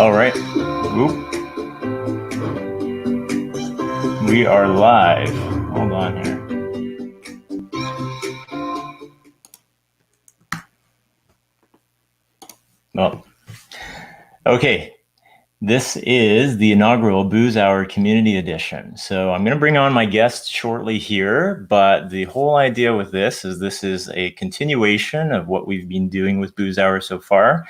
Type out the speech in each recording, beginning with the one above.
All right. Whoop. We are live. Hold on here. Oh. Okay. This is the inaugural Buus Hour Community Edition. So I'm going to bring on my guests shortly here, but the whole idea with this is a continuation of what we've been doing with Buus Hour so far.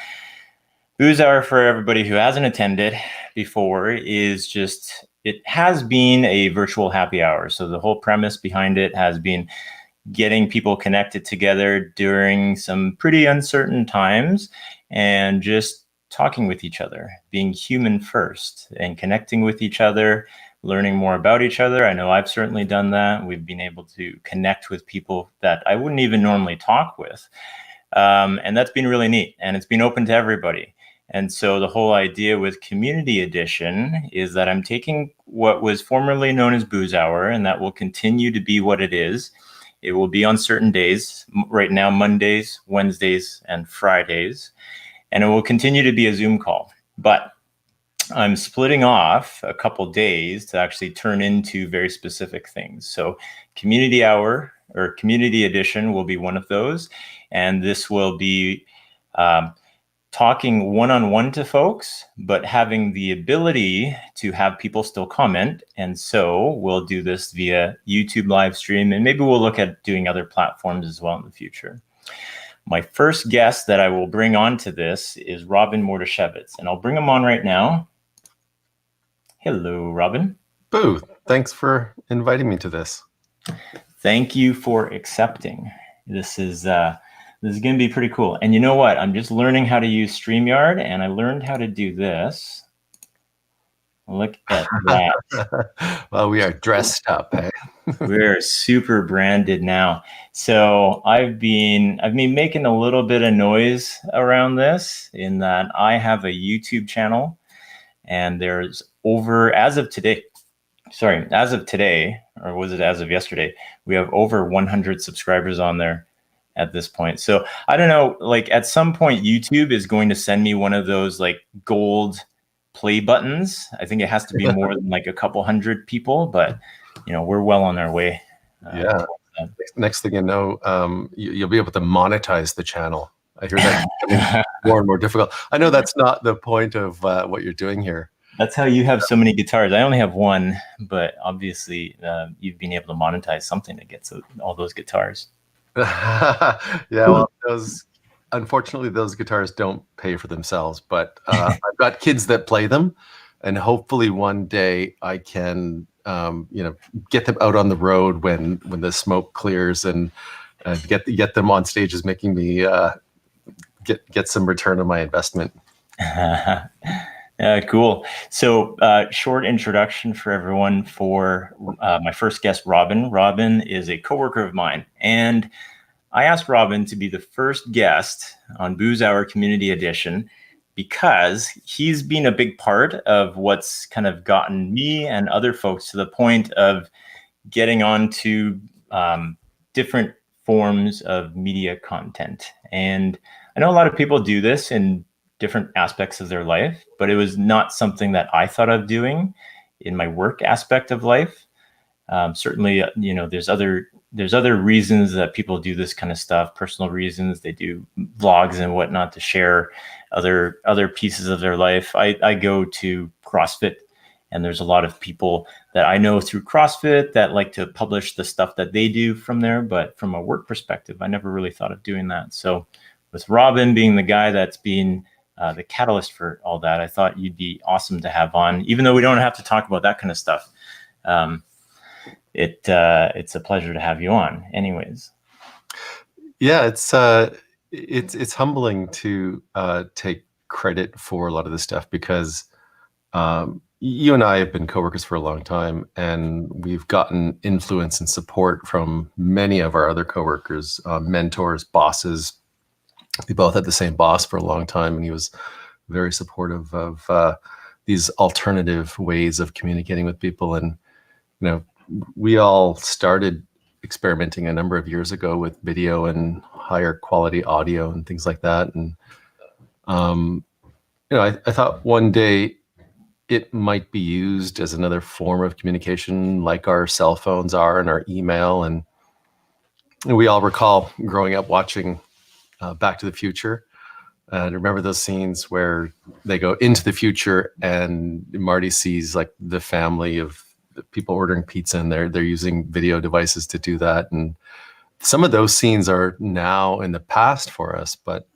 Buus Hour, for everybody who hasn't attended before, is just, it has been a virtual happy hour. So the whole premise behind it has been getting people connected together during some pretty uncertain times and just talking with each other, being human first and connecting with each other, learning more about each other. I know I've certainly done that. We've been able to connect with people that I wouldn't even normally talk with. And that's been really neat, and it's been open to everybody. And so the whole idea with Community Edition is that I'm taking what was formerly known as Buus Hour, and that will continue to be what it is. It will be on certain days, right now Mondays, Wednesdays, and Fridays. And it will continue to be a Zoom call. But I'm splitting off a couple days to actually turn into very specific things. So Community Hour or Community Edition will be one of those. And this will be talking one-on-one to folks, but having the ability to have people still comment. And so we'll do this via YouTube live stream, and maybe we'll look at doing other platforms as well in the future. My first guest that I will bring on to this is Robin Mordasiewicz, and I'll bring him on right now. Hello, Robin. Boo, thanks for inviting me to this. Thank you for accepting. This is going to be pretty cool. And you know what? I'm just learning how to use StreamYard, and I learned how to do this. Look at that. Well, we are dressed up, eh? We're super branded now. So I've been making a little bit of noise around this in that I have a YouTube channel, and there's as of today, or was it as of yesterday, we have over 100 subscribers on there at this point. So I don't know, like at some point YouTube is going to send me one of those like gold play buttons. I think it has to be more than like a couple hundred people, but you know, we're well on our way. Yeah. Next thing you know, you'll be able to monetize the channel. I hear that becoming more and more difficult. I know that's not the point of what you're doing here. That's how you have so many guitars. I only have one, but obviously you've been able to monetize something that gets all those guitars. Yeah, well, unfortunately, those guitars don't pay for themselves, but I've got kids that play them, and hopefully one day I can, get them out on the road when the smoke clears and get them on stage is making me get some return on my investment. Cool. So short introduction for everyone for my first guest, Robin. Robin is a coworker of mine, and I asked Robin to be the first guest on Buus Hour Community Edition because he's been a big part of what's kind of gotten me and other folks to the point of getting onto different forms of media content. And I know a lot of people do this in different aspects of their life, but it was not something that I thought of doing in my work aspect of life. Certainly, there's other reasons that people do this kind of stuff, personal reasons. They do vlogs and whatnot to share other pieces of their life. I go to CrossFit, and there's a lot of people that I know through CrossFit that like to publish the stuff that they do from there. But from a work perspective, I never really thought of doing that. So with Robin being the guy that's been the catalyst for all that, I thought you'd be awesome to have on, even though we don't have to talk about that kind of stuff. It's a pleasure to have you on anyways. Yeah, it's humbling to take credit for a lot of this stuff because you and I have been coworkers for a long time, and we've gotten influence and support from many of our other coworkers, mentors, bosses. We both had the same boss for a long time, and he was very supportive of these alternative ways of communicating with people. And we all started experimenting a number of years ago with video and higher quality audio and things like that. And I thought one day it might be used as another form of communication, like our cell phones are and our email. And we all recall growing up watching Back to the Future. Remember those scenes where they go into the future and Marty sees like the family of people ordering pizza, and they're using video devices to do that. And some of those scenes are now in the past for us, but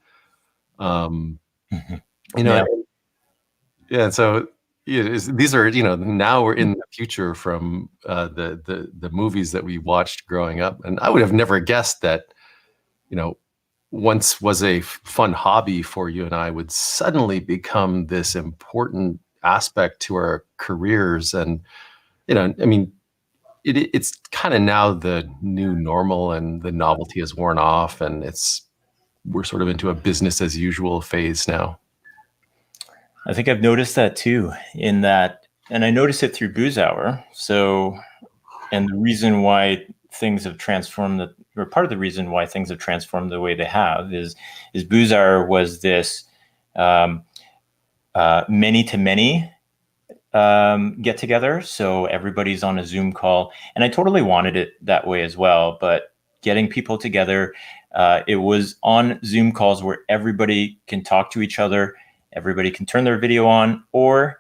you know, Yeah. yeah. So these are, now we're in the future from the movies that we watched growing up, and I would have never guessed that, once was a fun hobby for you and I would suddenly become this important aspect to our careers. And, I mean, it's kind of now the new normal, and the novelty has worn off, and we're sort of into a business as usual phase now. I think I've noticed that too, in that, and I noticed it through Buus Hour. So, and the reason why things have transformed, or part of the reason why things have transformed the way they have is Buus Hour was this many to many get together. So everybody's on a Zoom call, and I totally wanted it that way as well. But getting people together, it was on Zoom calls where everybody can talk to each other. Everybody can turn their video on, or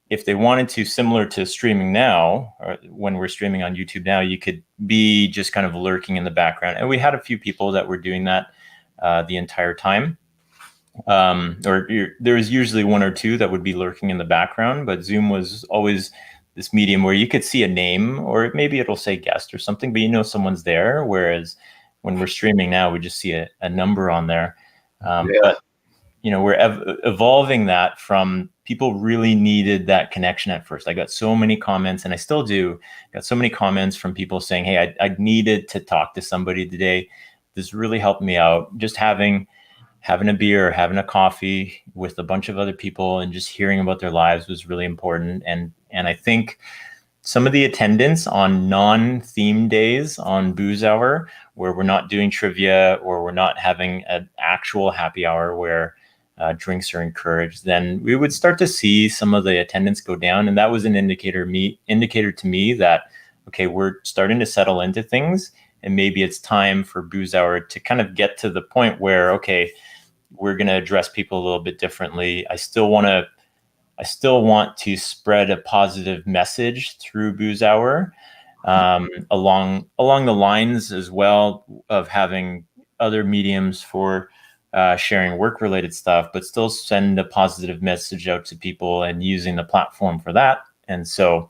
if they wanted to, similar to streaming now, or when we're streaming on YouTube now, you could be just kind of lurking in the background. And we had a few people that were doing that the entire time. There was usually one or two that would be lurking in the background, but Zoom was always this medium where you could see a name, or maybe it'll say guest or something, but someone's there. Whereas when we're streaming now, we just see a number on there. But we're evolving that from people really needed that connection at first. I got so many comments, and I still do, got so many comments from people saying, hey, I needed to talk to somebody today. This really helped me out. Just having a beer, having a coffee with a bunch of other people and just hearing about their lives was really important. And I think some of the attendance on non-theme days on Buus Hour, where we're not doing trivia or we're not having an actual happy hour where drinks are encouraged, then we would start to see some of the attendance go down. And that was an indicator to me that, okay, we're starting to settle into things, and maybe it's time for Buus Hour to kind of get to the point where, okay, we're going to address people a little bit differently. I still want to spread a positive message through Buus Hour, along the lines as well of having other mediums for sharing work-related stuff, but still send a positive message out to people and using the platform for that. And so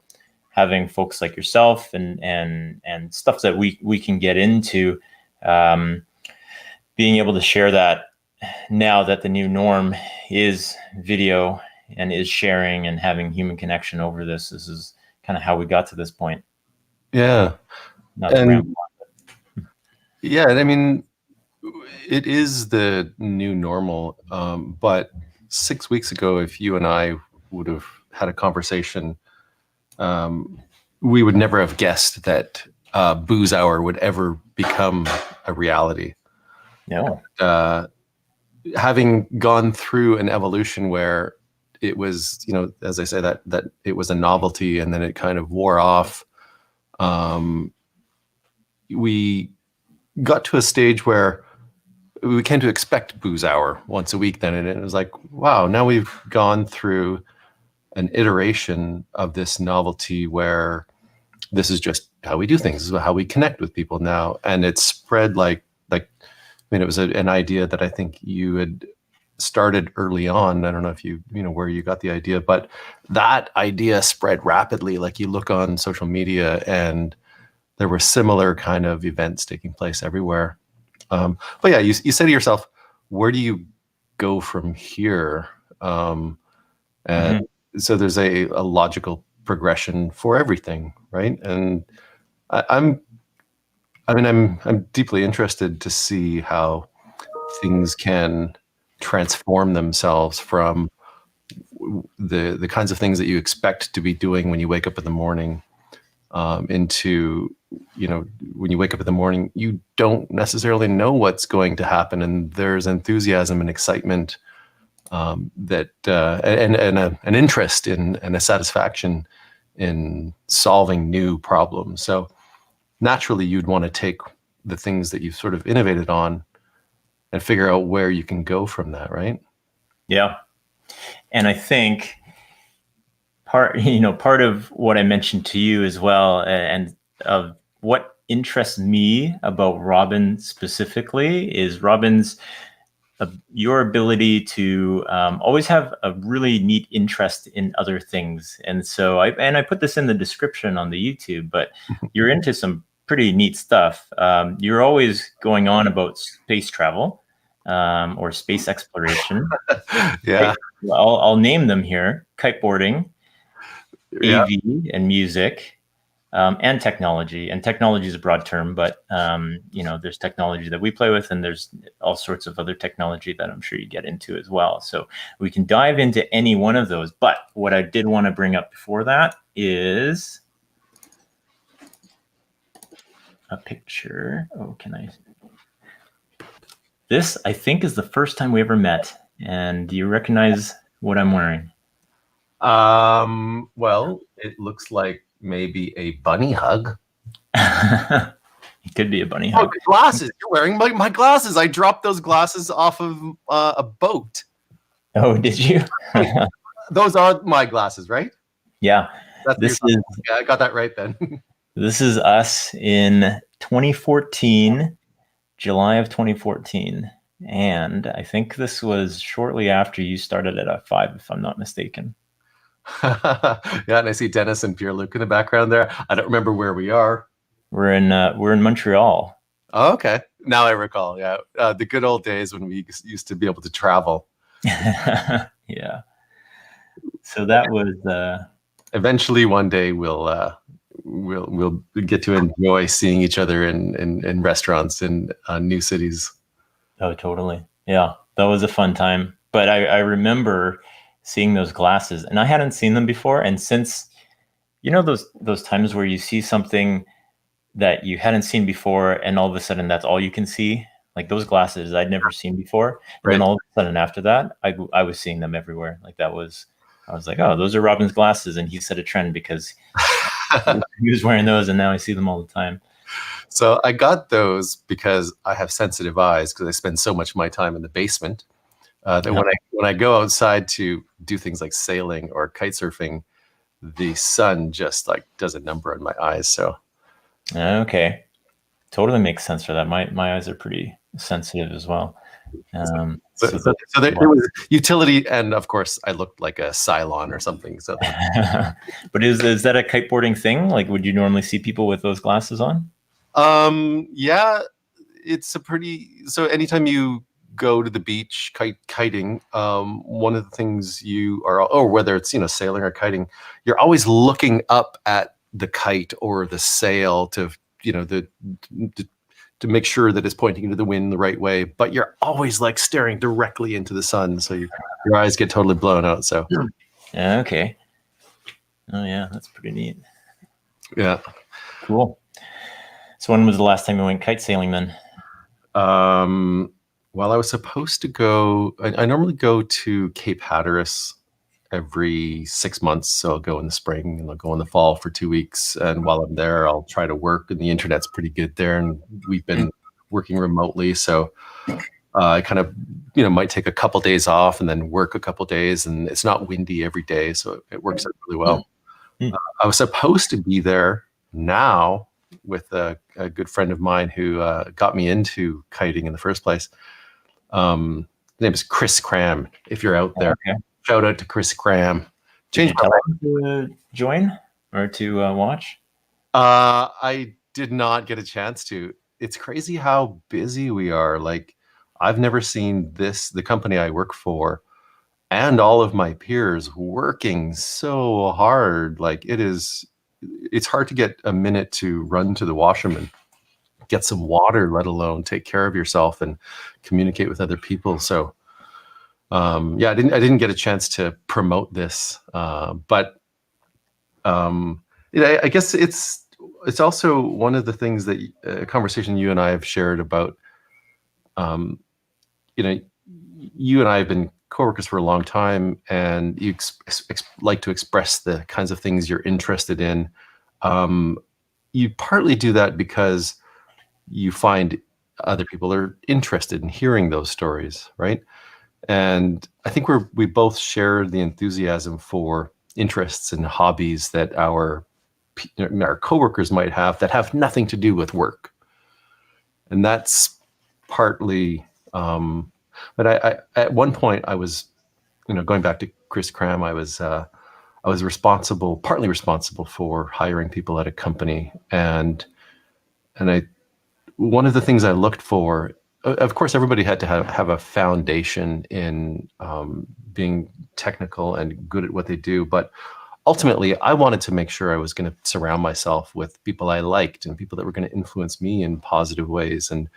having folks like yourself and stuff that we can get into, being able to share that now that the new norm is video and is sharing and having human connection over this. This is kind of how we got to this point. Yeah. And I mean, it is the new normal. But 6 weeks ago, if you and I would have had a conversation, we would never have guessed that Buus Hour would ever become a reality. No. Having gone through an evolution where it was, as I say, that it was a novelty, and then it kind of wore off. We got to a stage where we came to expect Buus Hour once a week then, and it was like, wow, now we've gone through an iteration of this novelty where this is just how we do things. This is how we connect with people now. And it's spread it was an idea that I think you had started early on. I don't know if where you got the idea, but that idea spread rapidly. Like, you look on social media and there were similar kind of events taking place everywhere. But yeah, you say to yourself, where do you go from here? And so there's a logical progression for everything, right? And I'm deeply interested to see how things can transform themselves from the kinds of things that you expect to be doing when you wake up in the morning, into, when you wake up in the morning, you don't necessarily know what's going to happen, and there's enthusiasm and excitement that and an interest in and a satisfaction in solving new problems. So naturally, you'd want to take the things that you've sort of innovated on and figure out where you can go from that, right? Yeah. And I think part of what I mentioned to you as well, and of what interests me about Robin specifically, is Robin's your ability to always have a really neat interest in other things. And so I put this in the description on the YouTube, but you're into some pretty neat stuff. You're always going on about space travel or space exploration. Yeah. I'll name them here: kiteboarding, Yeah. AV and music, and technology. And technology is a broad term, but there's technology that we play with, and there's all sorts of other technology that I'm sure you get into as well. So we can dive into any one of those. But what I did want to bring up before that is a picture. Oh, can I? This, I think, is the first time we ever met. And do you recognize what I'm wearing? Well, it looks like maybe a bunny hug. It could be a bunny hug. Oh, glasses. You're wearing my glasses. I dropped those glasses off of a boat. Oh, did you? Those are my glasses, right? Yeah. Yeah, I got that right then. This is us in 2014, July of 2014. And I think this was shortly after you started at F5, if I'm not mistaken. Yeah, and I see Dennis and Pierre-Luc in the background there. I don't remember where we are. We're in Montreal. Oh, okay. Now I recall. Yeah, the good old days when we used to be able to travel. Yeah. So that was. Eventually, one day we'll get to enjoy seeing each other in restaurants in new cities. Oh, totally. Yeah, that was a fun time. But I remember seeing those glasses, and I hadn't seen them before. And since, those times where you see something that you hadn't seen before, and all of a sudden that's all you can see, like those glasses I'd never seen before. And then all of a sudden after that, I was seeing them everywhere. Like I was like, oh, those are Robin's glasses, and he set a trend because he was wearing those, and now I see them all the time. So I got those because I have sensitive eyes because I spend so much of my time in the basement that when I go outside to do things like sailing or kite surfing, the sun just like does a number on my eyes. So okay, totally makes sense for that. My eyes are pretty sensitive as well. So there was utility, and of course I looked like a Cylon or something. So, but is that a kiteboarding thing? Like, would you normally see people with those glasses on? Yeah, it's so anytime you go to the beach kiting, one of the things or whether it's sailing or kiting, you're always looking up at the kite or the sail to to make sure that it's pointing into the wind the right way, but you're always like staring directly into the sun, so your eyes get totally blown out. So okay. Oh yeah, that's pretty neat. Yeah, cool. So when was the last time you went kite sailing then? Well, I was supposed to go. I normally go to Cape Hatteras every 6 months. So I'll go in the spring and I'll go in the fall for 2 weeks. And while I'm there, I'll try to work. And the internet's pretty good there. And we've been working remotely. So I kind of, might take a couple days off and then work a couple days. And it's not windy every day. So it works out really well. I was supposed to be there now with a good friend of mine who got me into kiting in the first place. His name is Chris Cram. If you're out there, shout out to Chris Cram. Did you tell him to join or to watch? I did not get a chance to. It's crazy how busy we are. Like, I've never seen the company I work for and all of my peers working so hard. Like, it's hard to get a minute to run to the washroom and get some water, let alone take care of yourself and communicate with other people. So I didn't get a chance to promote this, but I guess it's also one of the things that a conversation you and I have shared about. You and I have been coworkers for a long time, and you like to express the kinds of things you're interested in, you partly do that because you find other people are interested in hearing those stories, right? And I think we both share the enthusiasm for interests and hobbies that our coworkers might have that have nothing to do with work. And that's partly, but I at one point I was, going back to Chris Cram, I was partly responsible for hiring people at a company, and one of the things I looked for, of course, everybody had to have a foundation in being technical and good at what they do, but ultimately, I wanted to make sure I was going to surround myself with people I liked and people that were going to influence me in positive ways, and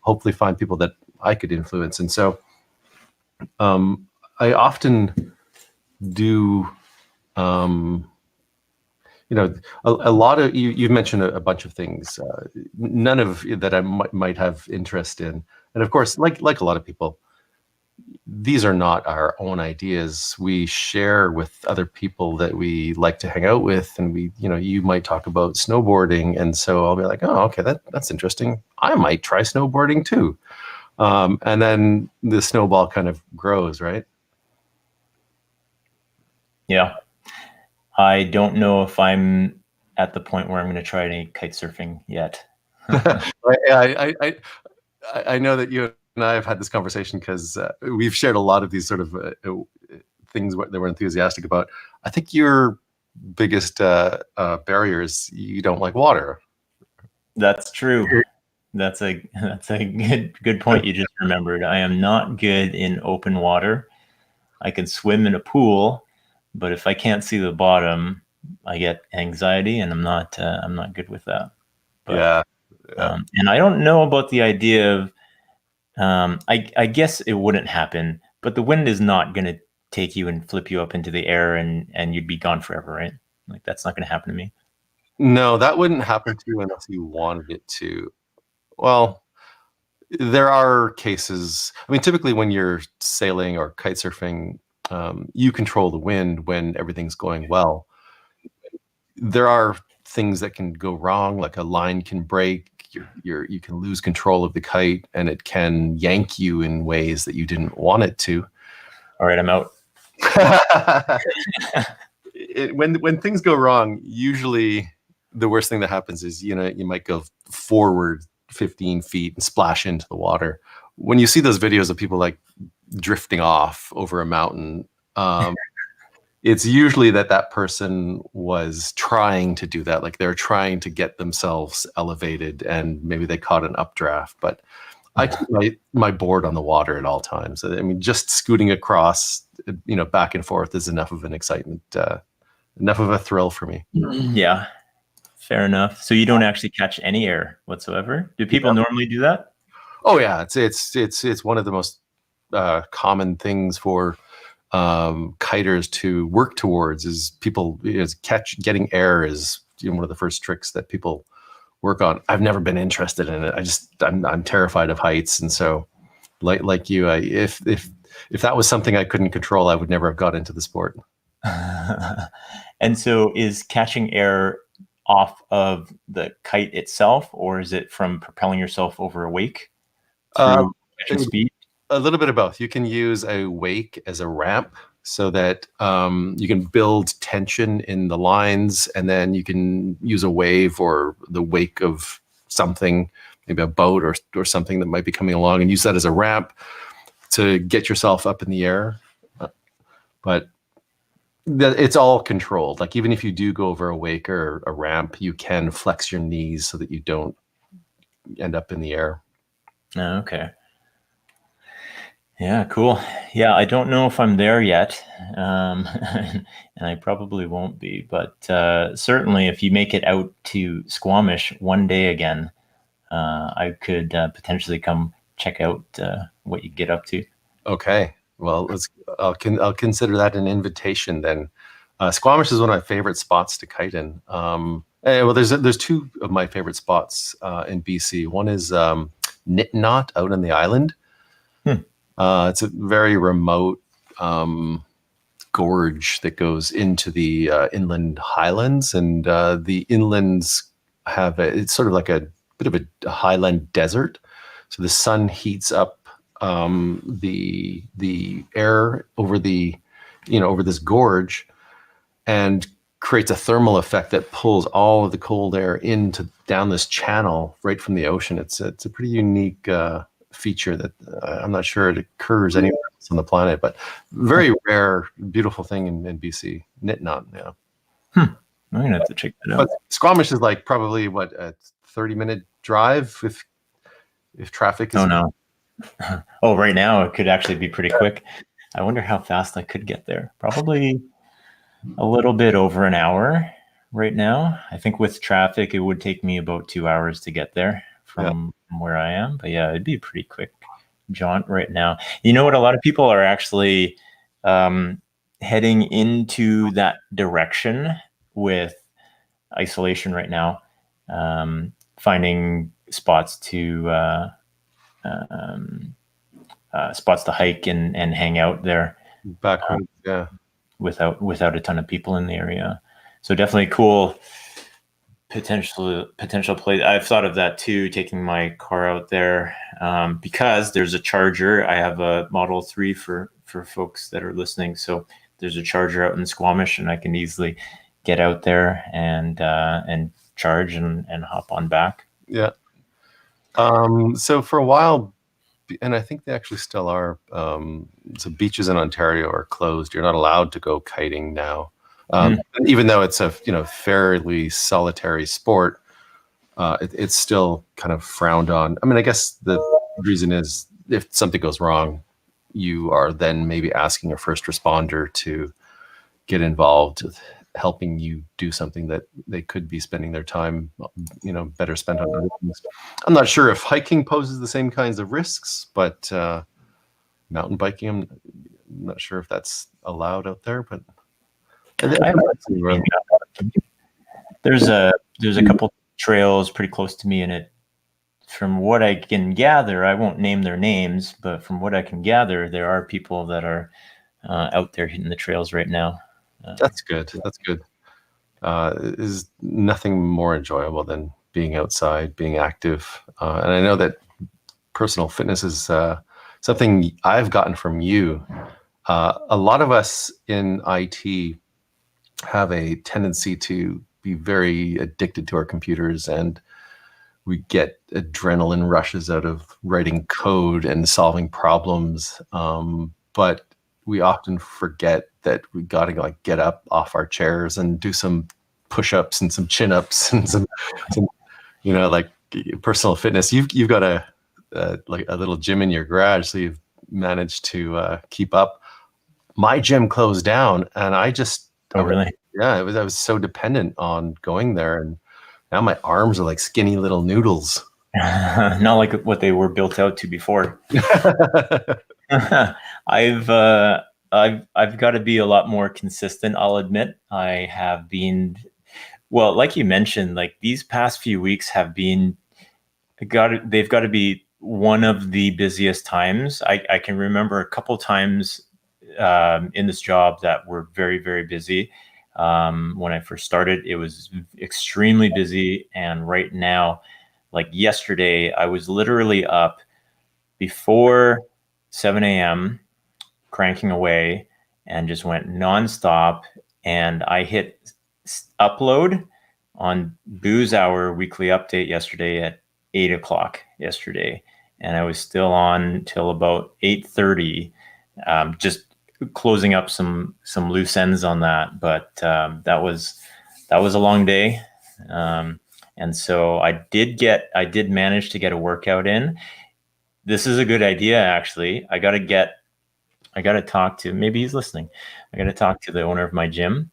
hopefully find people that I could influence. And so I often do, a lot of, you've mentioned a bunch of things, none of that I might have interest in. And of course, like a lot of people, these are not our own ideas. We share with other people that we like to hang out with, and you might talk about snowboarding, and so I'll be like, oh, okay, that's interesting. I might try snowboarding too, and then the snowball kind of grows, right? Yeah, I don't know if I'm at the point where I'm going to try any kite surfing yet. I know that you and I have had this conversation because we've shared a lot of these sort of things that we're enthusiastic about. I think your biggest barrier is you don't like water. That's true. That's a good point you just remembered. I am not good in open water. I can swim in a pool, but if I can't see the bottom, I get anxiety, and I'm not good with that. But, yeah. And I don't know about the idea of, I guess it wouldn't happen, but the wind is not going to take you and flip you up into the air and you'd be gone forever, right? Like, that's not going to happen to me. No, that wouldn't happen to you unless you wanted it to. Well, there are cases. I mean, typically when you're sailing or kite surfing, you control the wind when everything's going well. There are things that can go wrong, like a line can break. You can lose control of the kite, and it can yank you in ways that you didn't want it to. All right, I'm out. When things go wrong, usually the worst thing that happens is you might go forward 15 feet and splash into the water. When you see those videos of people like drifting off over a mountain, it's usually that person was trying to do that. Like they're trying to get themselves elevated, and maybe they caught an updraft. But I keep my board on the water at all times. I mean, just scooting across, back and forth is enough of an excitement, enough of a thrill for me. Yeah, fair enough. So you don't actually catch any air whatsoever? Do people normally do that? Oh yeah, it's one of the most common things for kiters to work towards. Is people getting air is one of the first tricks that people work on. I've never been interested in it. I'm terrified of heights, and so like you, if that was something I couldn't control, I would never have got into the sport. And so, is catching air off of the kite itself, or is it from propelling yourself over a wake through speed? A little bit of both. You can use a wake as a ramp so that you can build tension in the lines, and then you can use a wave or the wake of something, maybe a boat or something that might be coming along, and use that as a ramp to get yourself up in the air. But it's all controlled. Like even if you do go over a wake or a ramp, you can flex your knees so that you don't end up in the air. Oh, okay. Yeah, cool. Yeah, I don't know if I'm there yet, and I probably won't be, but certainly if you make it out to Squamish one day again, I could potentially come check out what you get up to. Okay. Well, I'll consider that an invitation then. Squamish is one of my favorite spots to kite in. Well, there's two of my favorite spots in BC. One is Nitnot out on the island. It's a very remote gorge that goes into the inland highlands, and the inlands it's sort of like a bit of a highland desert. So the sun heats up the air over over this gorge, and creates a thermal effect that pulls all of the cold air down this channel right from the ocean. It's a pretty unique feature that I'm not sure it occurs anywhere else on the planet, but very rare, beautiful thing in BC. Nitnon, yeah. I'm gonna have to check that out. But Squamish is like probably what, a 30-minute drive if traffic is. Oh no. Oh, right now it could actually be pretty quick. I wonder how fast I could get there. Probably a little bit over an hour right now. I think with traffic, it would take me about 2 hours to get there from where I am. But yeah, it'd be a pretty quick jaunt right now. You know what? A lot of people are actually heading into that direction with isolation right now, finding spots to hike and hang out there. Backwoods, yeah. Without a ton of people in the area. So definitely cool potential place. I've thought of that too, taking my car out there because there's a charger. I have a Model 3 for folks that are listening. So there's a charger out in Squamish, and I can easily get out there and charge and hop on back. Yeah. So for a while, and I think they actually still are, so beaches in Ontario are closed. You're not allowed to go kiting now. Even though it's a fairly solitary sport, it's still kind of frowned on. I mean, I guess the reason is if something goes wrong, you are then maybe asking a first responder to get involved with helping you do something that they could be spending their time, better spent on other things. I'm not sure if hiking poses the same kinds of risks, but mountain biking, I'm not sure if that's allowed out there. But there's a couple trails pretty close to me, and it, from what I can gather, I won't name their names, but from what I can gather, there are people that are out there hitting the trails right now. That's good. That's good. Is nothing more enjoyable than being outside, being active. And I know that personal fitness is something I've gotten from you. A lot of us in IT have a tendency to be very addicted to our computers, and we get adrenaline rushes out of writing code and solving problems. But we often forget that we got to get up off our chairs and do some push-ups and some chin-ups and some personal fitness. You've got a little gym in your garage, so you've managed to keep up. My gym closed down, and I just really? Yeah, I was so dependent on going there, and now my arms are like skinny little noodles. Not like what they were built out to before. I've got to be a lot more consistent. I'll admit I have been, well, like you mentioned, like these past few weeks have been, they've got to be one of the busiest times. I can remember a couple times in this job that were very, very busy. When I first started, it was extremely busy. And right now, like yesterday, I was literally up before 7 a.m. cranking away and just went nonstop. And I hit upload on Buus Hour weekly update yesterday at 8 o'clock yesterday. And I was still on till about 8:30, just closing up some loose ends on that. But that was a long day. And so I did manage to get a workout in. This is a good idea, actually. I got to talk to, maybe he's listening. I got to talk to the owner of my gym,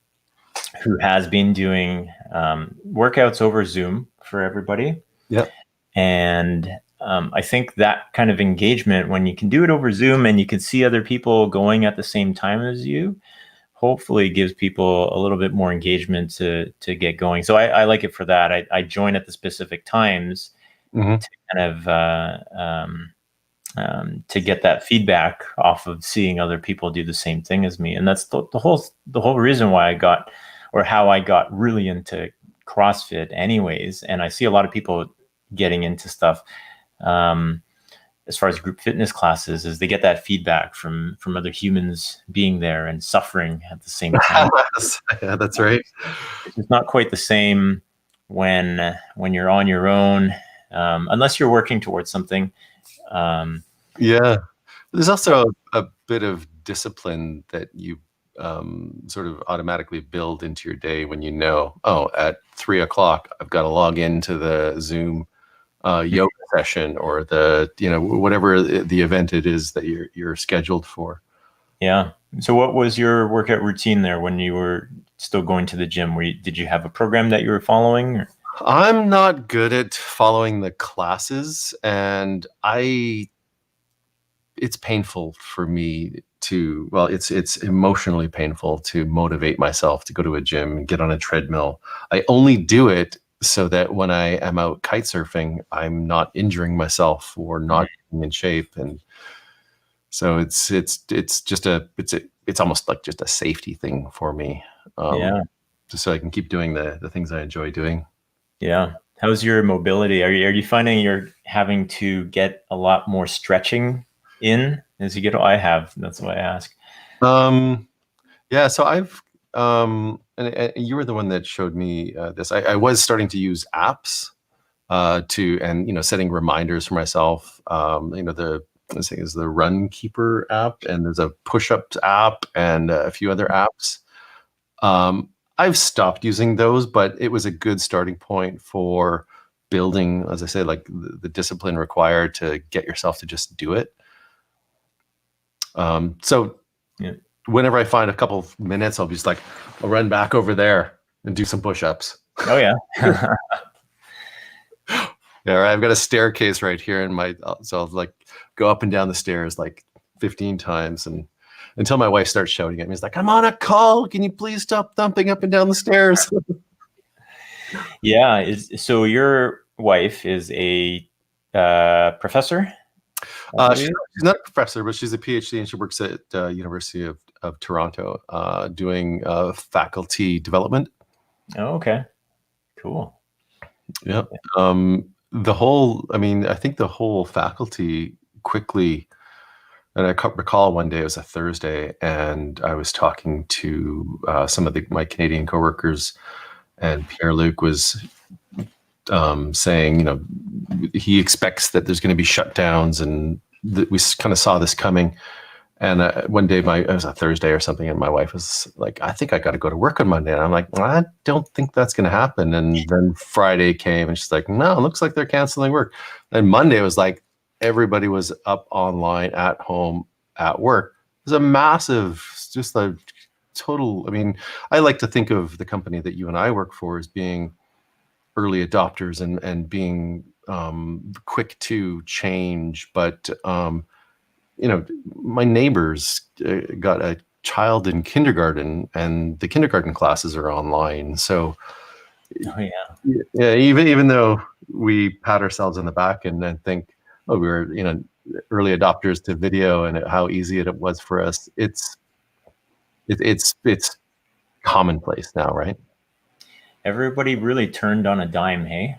who has been doing workouts over Zoom for everybody. Yeah. And I think that kind of engagement, when you can do it over Zoom and you can see other people going at the same time as you, hopefully gives people a little bit more engagement to get going. So I like it for that. I join at the specific times to kind of to get that feedback off of seeing other people do the same thing as me. And that's the whole reason why I got, or how I got really into CrossFit anyways. And I see a lot of people getting into stuff as far as group fitness classes, is they get that feedback from other humans being there and suffering at the same time. Yeah, that's right. It's not quite the same when you're on your own, unless you're working towards something. Yeah, there's also a bit of discipline that you sort of automatically build into your day when you know, oh, at 3 o'clock I've got to log into the Zoom yoga session, or the whatever the event it is that you're scheduled for. Yeah. So what was your workout routine there when you were still going to the gym? Did you have a program that you were following? Or? I'm not good at following the classes, and it's painful for me to, well, it's emotionally painful to motivate myself to go to a gym and get on a treadmill. I only do it so that when I am out kite surfing, I'm not injuring myself or not being in shape. And so it's almost like just a safety thing for me. Just so I can keep doing the things I enjoy doing. Yeah. How's your mobility? Are you finding you're having to get a lot more stretching in as you get? I have. That's why I ask. Yeah. So I've and you were the one that showed me this. I was starting to use apps setting reminders for myself. Let's say is the Run Keeper app, and there's a push-ups app and a few other apps. I've stopped using those, but it was a good starting point for building, as I say, like the discipline required to get yourself to just do it. Whenever I find a couple of minutes, I'll just I'll run back over there and do some push-ups. Oh yeah. Yeah, I've got a staircase right here so I'll go up and down the stairs 15 times, and until my wife starts shouting at me, it's I'm on a call. Can you please stop thumping up and down the stairs? Yeah. So your wife is a professor? She's not a professor, but she's a PhD, and she works at University of Toronto doing faculty development. Oh, okay. Cool. Yeah. I think the whole faculty quickly, and I recall one day, it was a Thursday, and I was talking to some of my Canadian coworkers, and Pierre-Luc was saying, he expects that there's going to be shutdowns, and we kind of saw this coming. And one day, it was a Thursday or something, and my wife was like, I think I got to go to work on Monday. And I'm like, well, I don't think that's going to happen. And then Friday came, and she's like, no, it looks like they're canceling work. And Monday was everybody was up online, at home, at work. It was a massive, just a total, I like to think of the company that you and I work for as being early adopters and being quick to change. But my neighbors got a child in kindergarten, and the kindergarten classes are online. So, even though we pat ourselves on the back and then think, oh, we were early adopters to video and how easy it was for us, it's commonplace now, right? Everybody really turned on a dime, hey?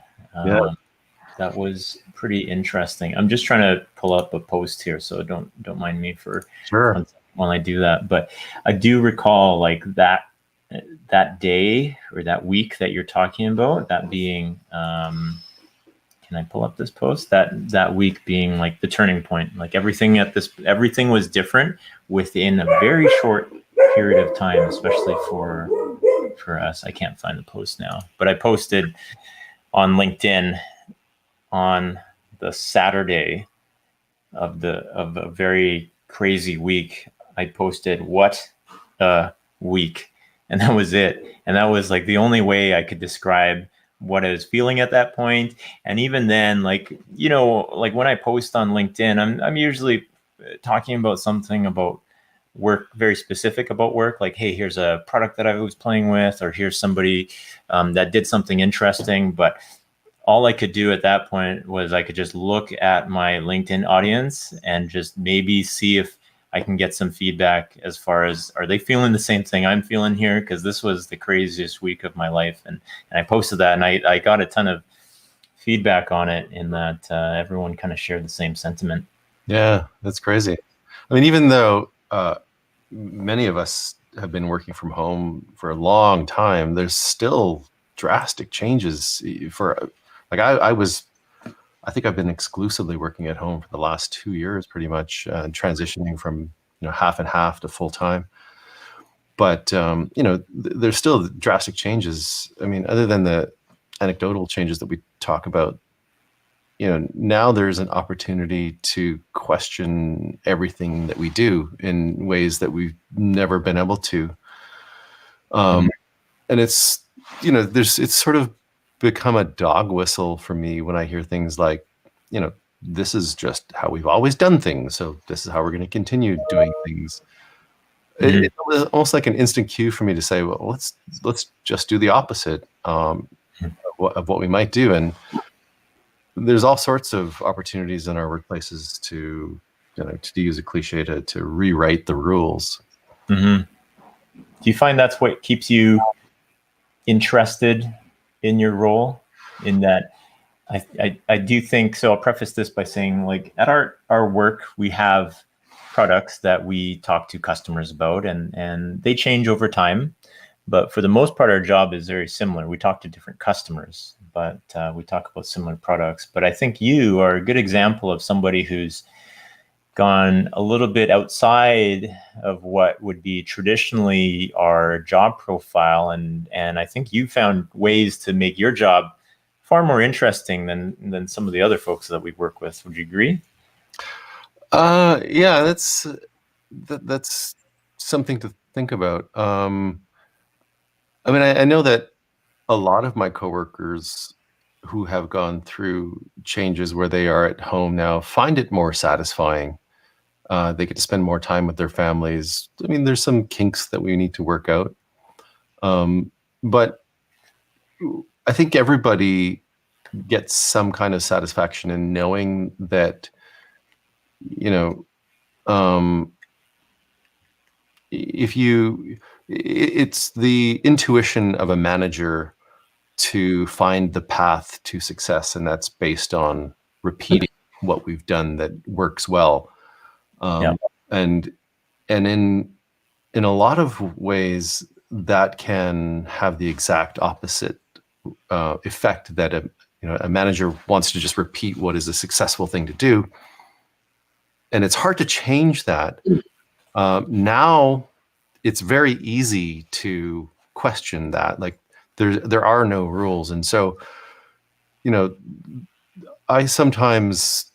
That was pretty interesting. I'm just trying to pull up a post here, so don't mind me for sure while I do that. But I do recall that day or that week that you're talking about, that being can I pull up this post? That week being the turning point. Everything was different within a very short period of time, especially for us. I can't find the post now, but I posted on LinkedIn on the Saturday of a very crazy week. I posted, what a week. And that was it. And that was the only way I could describe what I was feeling at that point. And even then, when I post on LinkedIn, I'm usually talking about something about work, very specific about work. Hey, here's a product that I was playing with, or here's somebody that did something interesting. But all I could do at that point was I could just look at my LinkedIn audience and just maybe see if I can get some feedback as far as, are they feeling the same thing I'm feeling here? Because this was the craziest week of my life. And I posted that, and I got a ton of feedback on it, in that everyone kind of shared the same sentiment. Yeah, that's crazy. I mean, even though many of us have been working from home for a long time, there's still drastic changes. For like, I think I've been exclusively working at home for the last 2 years, pretty much, transitioning from half and half to full time. But there's still drastic changes. I mean, other than the anecdotal changes that we talk about, now there's an opportunity to question everything that we do in ways that we've never been able to. And it's sort of become a dog whistle for me when I hear things like, this is just how we've always done things, so this is how we're going to continue doing things. It was almost like an instant cue for me to say, well, let's just do the opposite of what we might do. And there's all sorts of opportunities in our workplaces to use a cliche, to rewrite the rules. Do you find that's what keeps you interested in your role? In that, I do think so. I'll preface this by saying, like, at our work, we have products that we talk to customers about, and they change over time. But for the most part, our job is very similar. We talk to different customers, but we talk about similar products. But I think you are a good example of somebody who's gone a little bit outside of what would be traditionally our job profile. And I think you found ways to make your job far more interesting than some of the other folks that we work with. Would you agree? Yeah, that's something to think about. I mean, I know that a lot of my coworkers who have gone through changes where they are at home now find it more satisfying. They get to spend more time with their families. I mean, there's some kinks that we need to work out. But I think everybody gets some kind of satisfaction in knowing that, it's the intuition of a manager to find the path to success, and that's based on repeating what we've done that works well. And in a lot of ways, that can have the exact opposite effect, that a manager wants to just repeat what is a successful thing to do, and it's hard to change that. Now, it's very easy to question that. Like, there are no rules, and so I sometimes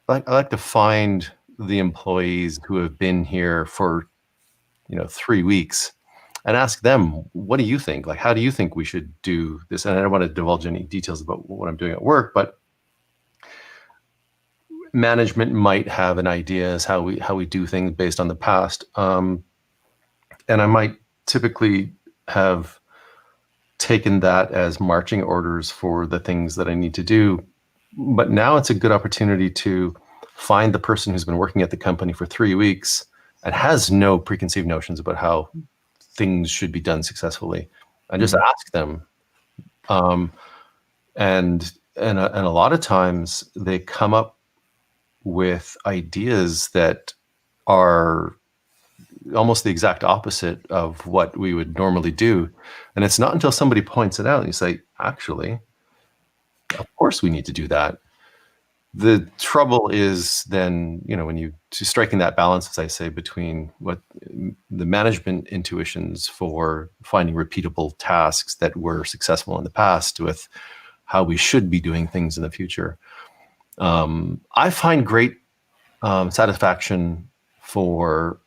I like to find the employees who have been here for 3 weeks and ask them, what do you think? Like, how do you think we should do this? And I don't want to divulge any details about what I'm doing at work, but management might have an idea as how we do things based on the past. And I might typically have taken that as marching orders for the things that I need to do. But now it's a good opportunity to find the person who's been working at the company for 3 weeks and has no preconceived notions about how things should be done successfully, and just ask them. And a lot of times they come up with ideas that are almost the exact opposite of what we would normally do. And it's not until somebody points it out and you say, actually, of course we need to do that. The trouble is then, when you striking that balance, as I say, between what the management intuitions for finding repeatable tasks that were successful in the past with how we should be doing things in the future. I find great satisfaction for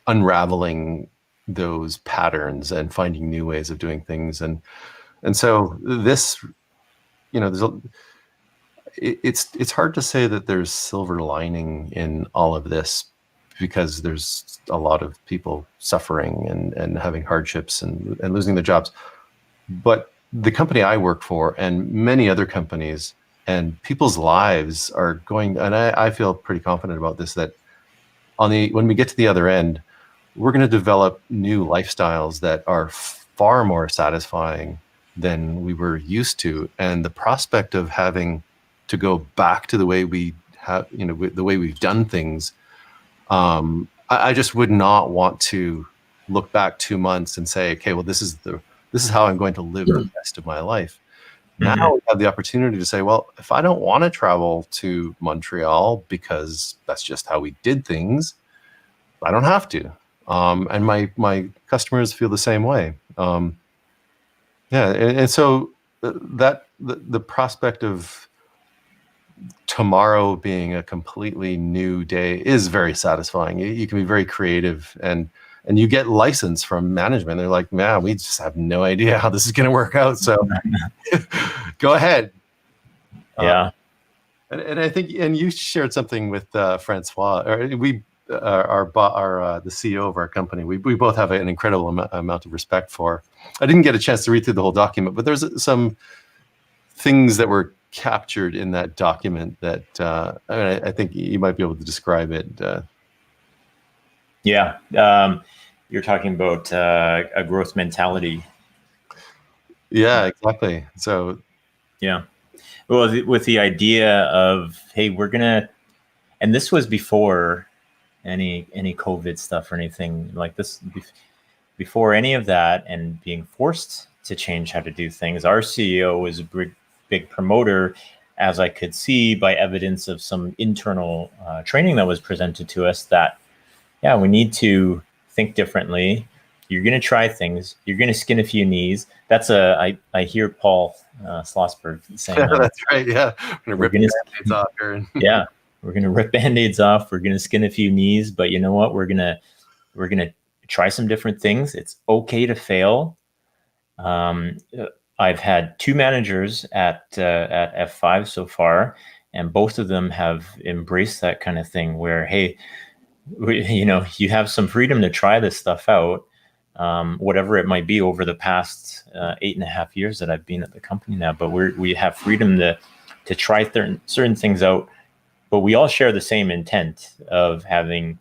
unraveling those patterns and finding new ways of doing things. And so this, it's hard to say that there's silver lining in all of this, because there's a lot of people suffering and having hardships and losing their jobs. But the company I work for and many other companies and people's lives are going, and I feel pretty confident about this, that when we get to the other end, we're going to develop new lifestyles that are far more satisfying than we were used to. And the prospect of having to go back to the way we have, the way we've done things, I just would not want to look back 2 months and say, okay, well, this is how I'm going to live the rest of my life. Now we have the opportunity to say, well, if I don't want to travel to Montreal because that's just how we did things, I don't have to. And my customers feel the same way. And so the prospect of tomorrow being a completely new day is very satisfying. You can be very creative, and you get license from management. They're like, man, we just have no idea how this is going to work out. So go ahead. Yeah. And I think, and you shared something with Francois, or the CEO of our company. We both have an incredible amount of respect for. I didn't get a chance to read through the whole document, but there's some things that were captured in that document that I think you might be able to describe it. Yeah. You're talking about a growth mentality. Yeah, exactly. So, yeah. Well, with the idea of, hey, we're gonna, and this was before any COVID stuff or anything like this, before any of that, and being forced to change how to do things. Our CEO was a big promoter, as I could see by evidence of some internal training that was presented to us, that, yeah, we need to think differently. You're going to try things. You're going to skin a few knees. That's I hear Paul Schlossberg saying that. That's right. Yeah. We're going to rip Band-Aids off here. Yeah. We're going to rip Band-Aids off. We're going to skin a few knees, but you know what? We're going to try some different things. It's okay to fail. I've had 2 managers at F5 so far, and both of them have embraced that kind of thing where, hey, you have some freedom to try this stuff out, whatever it might be, over the past 8.5 years that I've been at the company now. But we have freedom to try certain things out, but we all share the same intent of having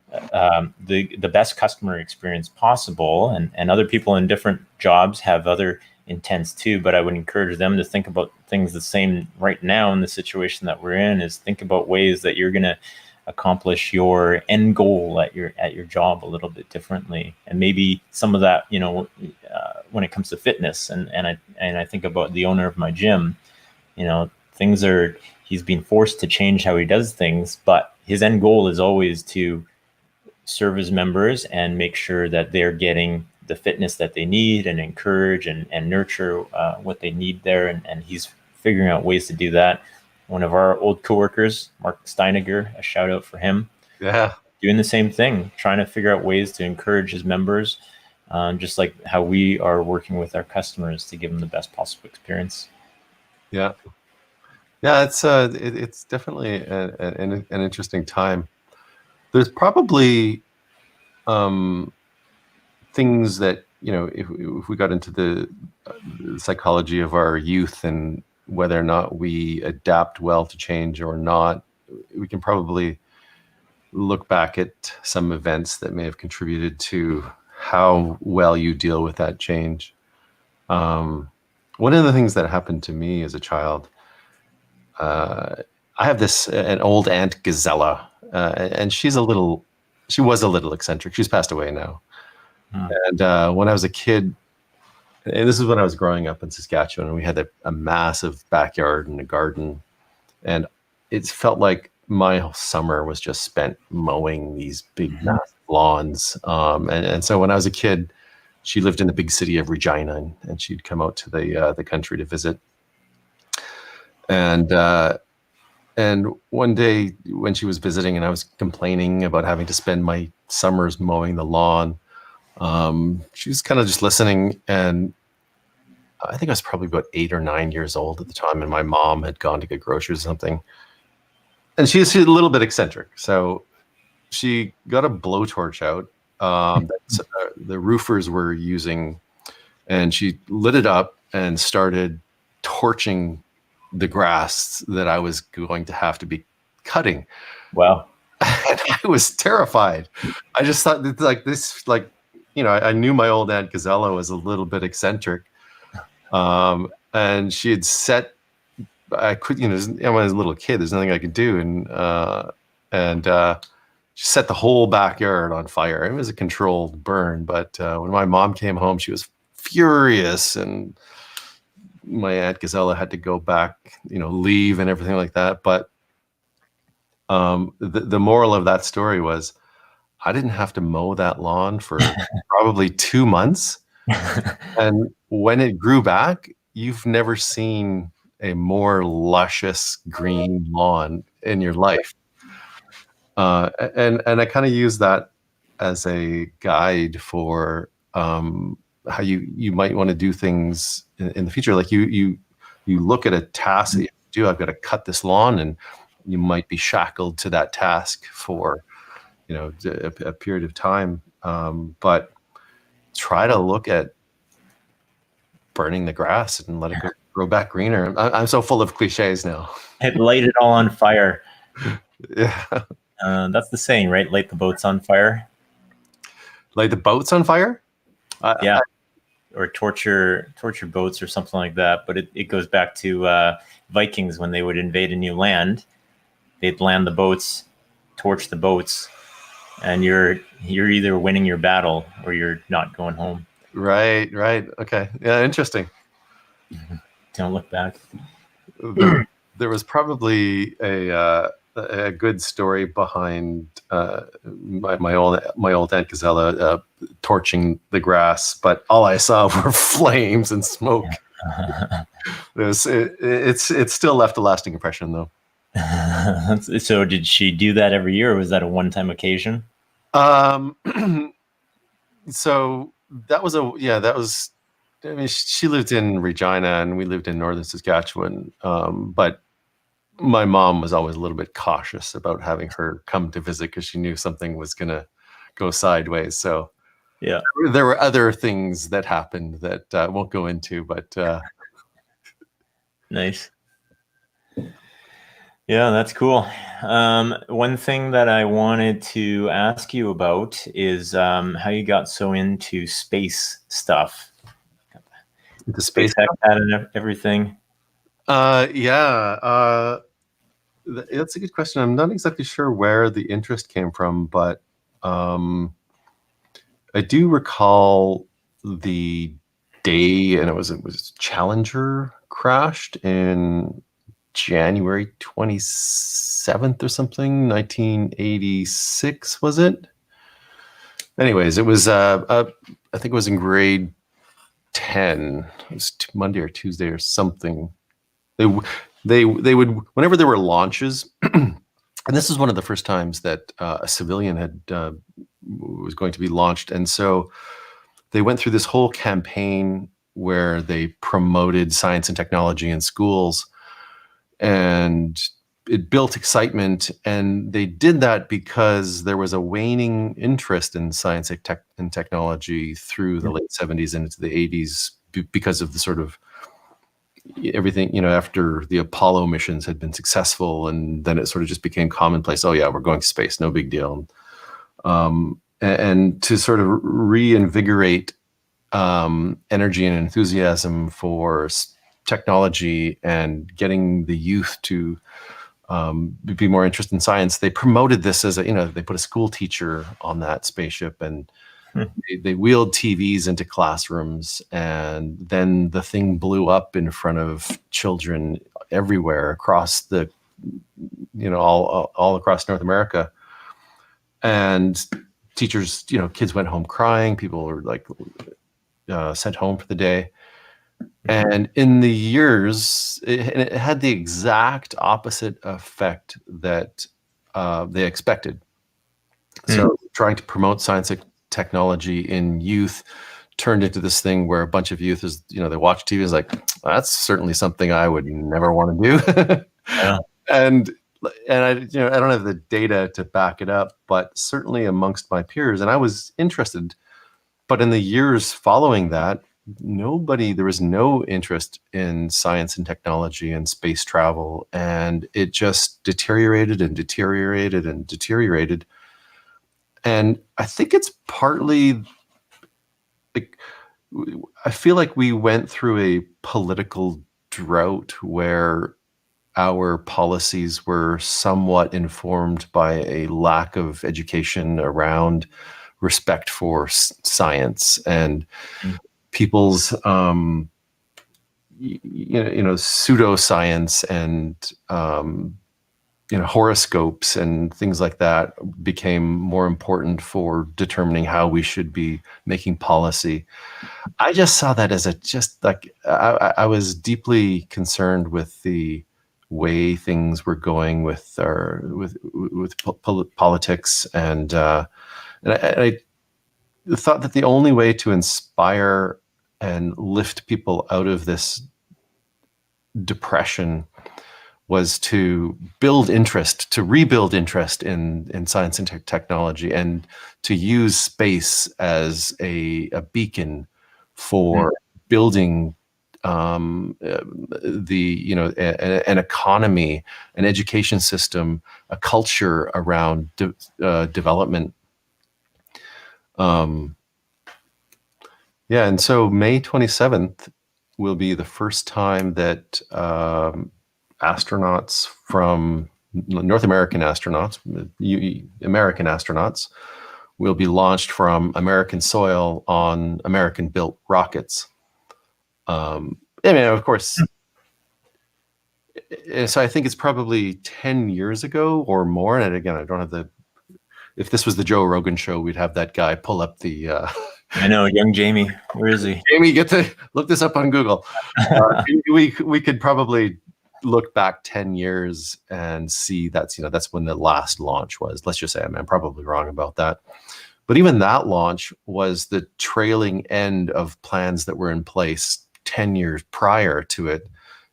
the best customer experience possible, and other people in different jobs have other intents too. But I would encourage them to think about things the same right now in the situation that we're in, is think about ways that you're going to accomplish your end goal at your job a little bit differently. And maybe some of that, when it comes to fitness, and I think about the owner of my gym, he's been forced to change how he does things, but his end goal is always to serve his members and make sure that they're getting the fitness that they need, and encourage and nurture what they need there. And he's figuring out ways to do that. One of our old coworkers, Mark Steiniger, a shout out for him. Yeah. Doing the same thing, trying to figure out ways to encourage his members, just like how we are working with our customers to give them the best possible experience. Yeah. Yeah, it's definitely an interesting time. There's probably things that, if we got into the psychology of our youth and whether or not we adapt well to change or not, we can probably look back at some events that may have contributed to how well you deal with that change. One of the things that happened to me as a child, I have an old Aunt Gazella, and she was a little eccentric. She's passed away now. And when I was a kid, and this is when I was growing up in Saskatchewan, and we had a massive backyard and a garden, and it felt like my whole summer was just spent mowing these big massive lawns. And so when I was a kid, she lived in the big city of Regina, and she'd come out to the country to visit. And one day when she was visiting and I was complaining about having to spend my summers mowing the lawn, she was kind of just listening, and I think I was probably about 8 or 9 years old at the time, and my mom had gone to get groceries or something. And she's a little bit eccentric, so she got a blowtorch out that the roofers were using, and she lit it up and started torching the grass that I was going to have to be cutting. Wow. And I was terrified. I just thought that, like, this, like, you know, I knew my old Aunt Gazella was a little bit eccentric. And she had set, I could, you know, when I was a little kid, there's nothing I could do. And she set the whole backyard on fire. It was a controlled burn, but when my mom came home, she was furious, and my Aunt Gazella had to go back, you know, leave and everything like that. But the moral of that story was I didn't have to mow that lawn for probably 2 months. And when it grew back, you've never seen a more luscious green lawn in your life. And I kind of use that as a guide for how you might want to do things in the future. Like you look at a task that you do. I've got to cut this lawn, and you might be shackled to that task for, you know, a period of time. But try to look at burning the grass and let it grow back greener. I'm so full of cliches now. Light it all on fire. Yeah. That's the saying, right? Light the boats on fire. Light the boats on fire? Yeah. Or torture boats or something like that. But it goes back to Vikings when they would invade a new land. They'd land the boats, torch the boats, and you're either winning your battle or you're not going home. Right. Okay. Yeah, interesting. Don't look back. There was probably a good story behind my old Aunt Gazella torching the grass, but all I saw were flames and smoke. It's still left a lasting impression, though. So did she do that every year, or was that a one-time occasion? So that was I mean, she lived in Regina and we lived in northern Saskatchewan. But my mom was always a little bit cautious about having her come to visit because she knew something was going to go sideways. So yeah, there were other things that happened that I won't go into, but nice. Yeah, that's cool. One thing that I wanted to ask you about is how you got so into space stuff. The space and everything. Yeah. That's a good question. I'm not exactly sure where the interest came from, but I do recall the day, and it was Challenger crashed in January 27th or something, 1986, was it? Anyways, it was I think it was in grade 10. It was Monday or Tuesday or something. They would, whenever there were launches, and this is one of the first times that a civilian was going to be launched, and so they went through this whole campaign where they promoted science and technology in schools, and it built excitement. And they did that because there was a waning interest in science and technology through the late 70s and into the 80s because of the sort of everything, you know, after the Apollo missions had been successful, and then it sort of just became commonplace. Oh yeah, we're going to space, no big deal. And to sort of reinvigorate energy and enthusiasm for technology and getting the youth to be more interested in science, they promoted this as they put a school teacher on that spaceship, and they wheeled TVs into classrooms, and then the thing blew up in front of children everywhere across the, all across North America. And teachers, kids went home crying. People were like sent home for the day. And in the years, it had the exact opposite effect that they expected. So trying to promote science and technology in youth turned into this thing where a bunch of youth is, they watch TV, is like, that's certainly something I would never want to do. Yeah. And I don't have the data to back it up, but certainly amongst my peers, and I was interested, but in the years following that, there was no interest in science and technology and space travel, and it just deteriorated and deteriorated and deteriorated. And I think it's partly like, I feel like we went through a political drought where our policies were somewhat informed by a lack of education around respect for science and people's pseudoscience and horoscopes and things like that became more important for determining how we should be making policy. I just saw that as I was deeply concerned with the way things were going with politics, and I thought that the only way to inspire and lift people out of this depression was to rebuild interest in science and technology, and to use space as a beacon for building an economy, an education system, a culture around development. And so May 27th will be the first time that astronauts from North American astronauts, American astronauts, will be launched from American soil on American-built rockets. Of course, so I think it's probably 10 years ago or more. And again, I don't have if this was the Joe Rogan show, we'd have that guy pull up the... I know, young Jamie. Where is he? Jamie, get to look this up on Google. We could probably look back 10 years and see that's when the last launch was. Let's just say, I'm probably wrong about that. But even that launch was the trailing end of plans that were in place 10 years prior to it.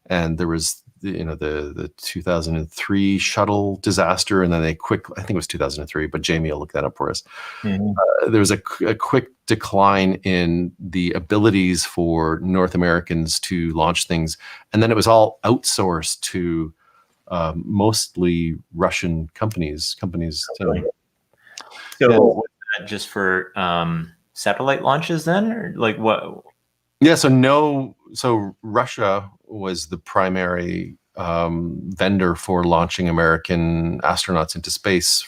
And there was the 2003 shuttle disaster, and then I think it was 2003, but Jamie will look that up for us. There was a quick decline in the abilities for North Americans to launch things, and then it was all outsourced to mostly Russian companies. So was that just for satellite launches then, or like what? Yeah, so Russia was the primary vendor for launching American astronauts into space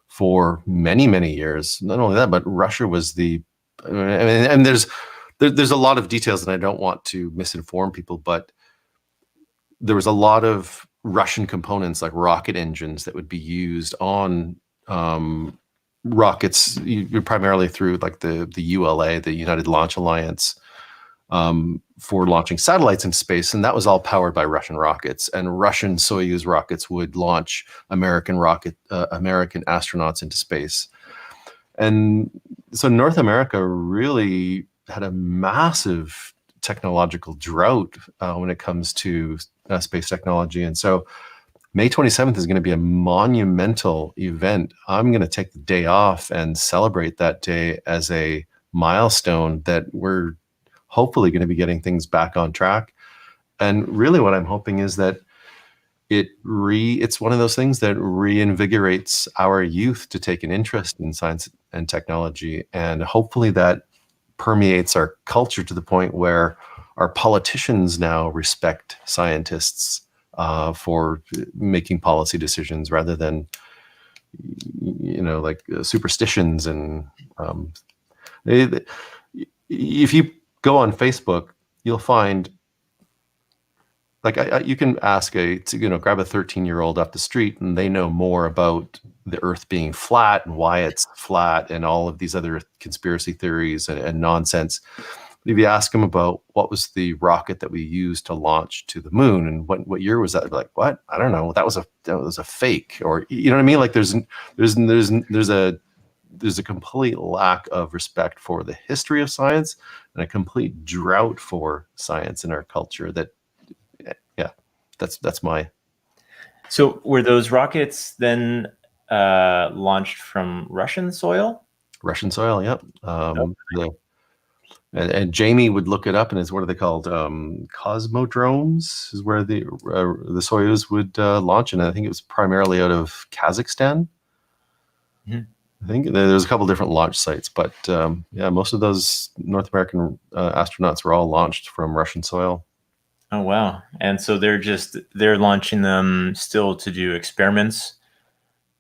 for many, many years. Not only that, but Russia was and there's a lot of details, and I don't want to misinform people, but there was a lot of Russian components like rocket engines that would be used on rockets, primarily through like the ULA, the United Launch Alliance, for launching satellites into space, and that was all powered by Russian rockets. And Russian Soyuz rockets would launch American astronauts into space. And so North America really had a massive technological drought when it comes to space technology. And so May 27th is going to be a monumental event. I'm going to take the day off and celebrate that day as a milestone that we're hopefully going to be getting things back on track. And really what I'm hoping is that it's one of those things that reinvigorates our youth to take an interest in science and technology. And hopefully that permeates our culture to the point where our politicians now respect scientists for making policy decisions, rather than, like superstitions. And if you go on Facebook, you'll find, like, you can ask grab a 13-year-old off the street, and they know more about the Earth being flat and why it's flat and all of these other conspiracy theories and nonsense. If you ask them about what was the rocket that we used to launch to the moon and what year was that, they're like, what? I don't know. That was a fake, or you know what I mean? Like there's a complete lack of respect for the history of science and a complete drought for science in our culture. That's my. So were those rockets then launched from Russian soil? Russian soil, yep. And Jamie would look it up, and is what are they called? Cosmodromes is where the Soyuz would launch, and I think it was primarily out of Kazakhstan. Mhm. I think there's a couple different launch sites, but yeah, most of those North American astronauts were all launched from Russian soil. Oh, wow. And so they're launching them still to do experiments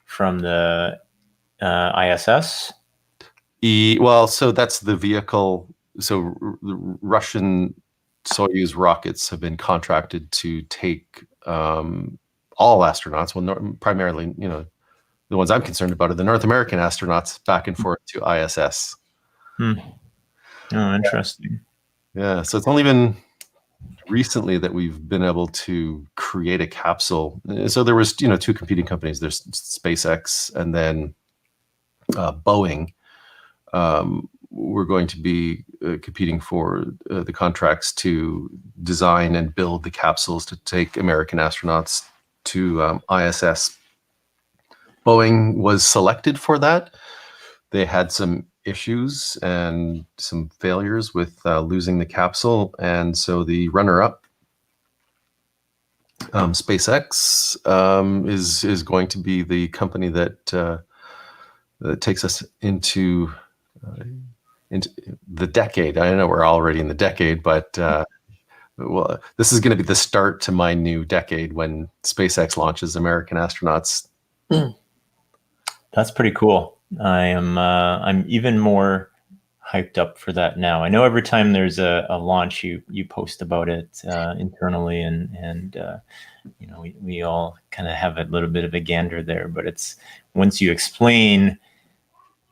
from the ISS? Well, so that's the vehicle. So the Russian Soyuz rockets have been contracted to take all astronauts, well, primarily, the ones I'm concerned about are the North American astronauts back and forth to ISS. Oh, interesting. Yeah, so it's only been recently that we've been able to create a capsule. So there was, two competing companies. There's SpaceX and then Boeing. We're going to be competing for the contracts to design and build the capsules to take American astronauts to ISS. Boeing was selected for that. They had some issues and some failures with losing the capsule, and so the runner-up, SpaceX, is going to be the company that takes us into the decade. I know we're already in the decade, but well, this is going to be the start to my new decade when SpaceX launches American astronauts. That's pretty cool. I'm even more hyped up for that now. I know every time there's a launch, you post about it internally, and we all kind of have a little bit of a gander there. But it's once you explain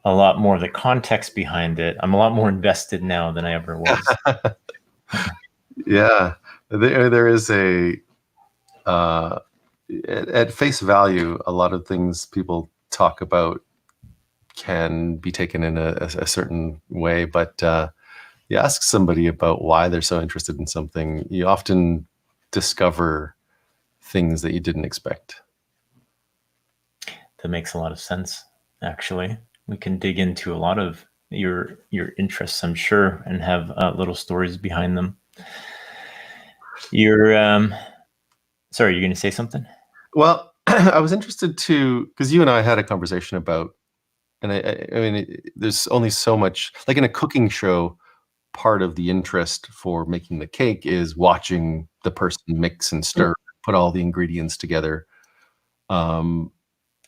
a lot more of the context behind it, I'm a lot more invested now than I ever was. Yeah, there is at face value, a lot of things people talk about can be taken in a certain way, but you ask somebody about why they're so interested in something, you often discover things that you didn't expect. That makes a lot of sense, actually. We can dig into a lot of your interests, I'm sure, and have little stories behind them. Sorry, you're going to say something? Well, I was interested to, because you and I had a conversation about, and I mean, there's only so much, like in a cooking show, part of the interest for making the cake is watching the person mix and stir, put all the ingredients together. But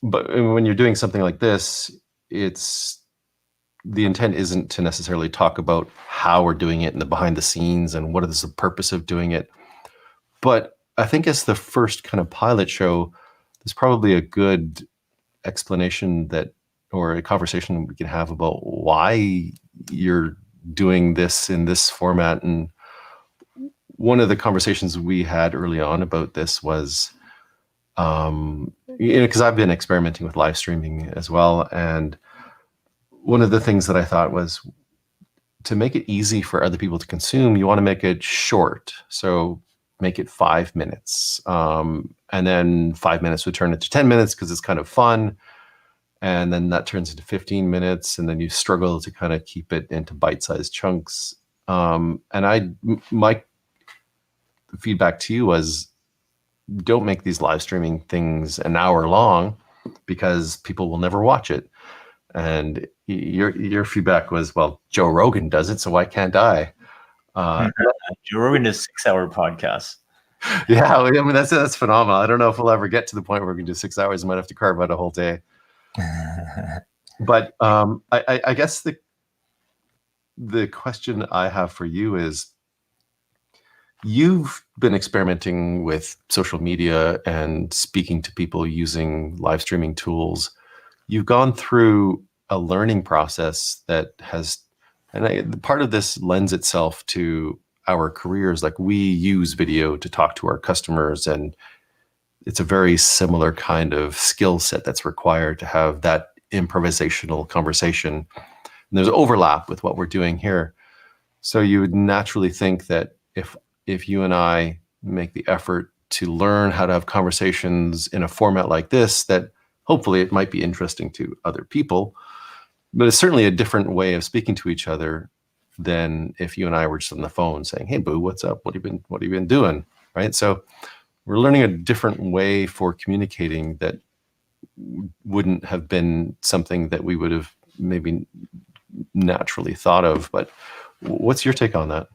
when you're doing something like this, the intent isn't to necessarily talk about how we're doing it and the behind the scenes and what is the purpose of doing it. But I think as the first kind of pilot show, there's probably a good explanation or a conversation we can have about why you're doing this in this format. And one of the conversations we had early on about this was, because I've been experimenting with live streaming as well. And one of the things that I thought was, to make it easy for other people to consume, you want to make it short. So make it 5 minutes. And then 5 minutes would turn into 10 minutes because it's kind of fun. And then that turns into 15 minutes. And then you struggle to kind of keep it into bite-sized chunks. And my feedback to you was, don't make these live streaming things an hour long because people will never watch it. And your feedback was, well, Joe Rogan does it, so why can't I? Joe Rogan does 6-hour podcasts. Yeah, I mean that's phenomenal. I don't know if we'll ever get to the point where we can do 6 hours. I might have to carve out a whole day. But I guess the question I have for you is, you've been experimenting with social media and speaking to people using live streaming tools. You've gone through a learning process that has, and part of this lends itself to our careers. Like, we use video to talk to our customers, and it's a very similar kind of skill set that's required to have that improvisational conversation. And there's overlap with what we're doing here. So you would naturally think that if you and I make the effort to learn how to have conversations in a format like this, that hopefully it might be interesting to other people, but it's certainly a different way of speaking to each other. than if you and I were just on the phone saying, "Hey, Boo, what's up? What have you been doing?" Right? So we're learning a different way for communicating that wouldn't have been something that we would have maybe naturally thought of. But what's your take on that?